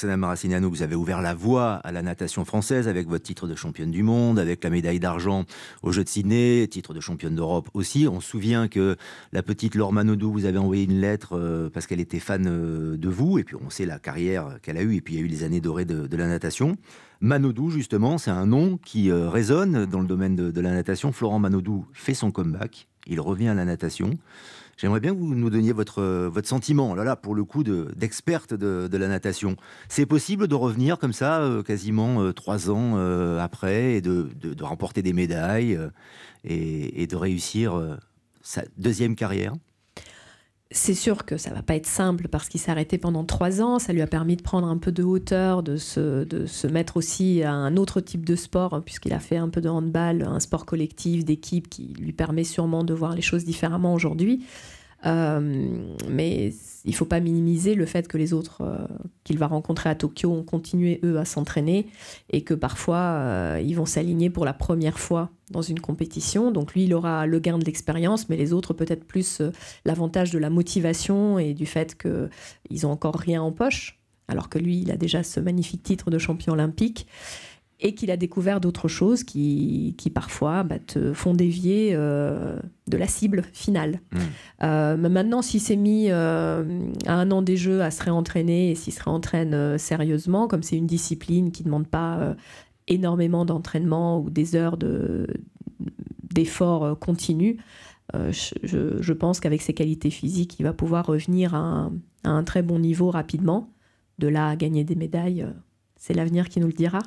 Roxana Maracineanu, vous avez ouvert la voie à la natation française avec votre titre de championne du monde, avec la médaille d'argent aux Jeux de Sydney, titre de championne d'Europe aussi. On se souvient que la petite Laure Manodou vous avait envoyé une lettre parce qu'elle était fan de vous, et puis on sait la carrière qu'elle a eue, et puis il y a eu les années dorées de la natation. Manodou, justement, c'est un nom qui résonne dans le domaine de la natation. Florent Manodou fait son comeback, il revient à la natation. J'aimerais bien que vous nous donniez votre sentiment, là, pour le coup, d'experte de la natation. C'est possible de revenir comme ça, quasiment 3 ans après, et de remporter des médailles et de réussir sa deuxième carrière? C'est sûr que ça ne va pas être simple parce qu'il s'est arrêté pendant 3 ans. Ça lui a permis de prendre un peu de hauteur, de se mettre aussi à un autre type de sport, puisqu'il a fait un peu de handball, un sport collectif, d'équipe qui lui permet sûrement de voir les choses différemment aujourd'hui. Mais il ne faut pas minimiser le fait que les autres qu'il va rencontrer à Tokyo ont continué, eux, à s'entraîner et que parfois, ils vont s'aligner pour la première fois dans une compétition. Donc lui, il aura le gain de l'expérience, mais les autres, peut-être plus l'avantage de la motivation et du fait qu'ils n'ont encore rien en poche, alors que lui, il a déjà ce magnifique titre de champion olympique. Et qu'il a découvert d'autres choses qui parfois te font dévier de la cible finale. Mais maintenant, s'il s'est mis à 1 an des Jeux à se réentraîner, et s'il se réentraîne sérieusement, comme c'est une discipline qui ne demande pas énormément d'entraînement ou des heures d'effort continu, je pense qu'avec ses qualités physiques, il va pouvoir revenir à un très bon niveau rapidement. De là à gagner des médailles, c'est l'avenir qui nous le dira.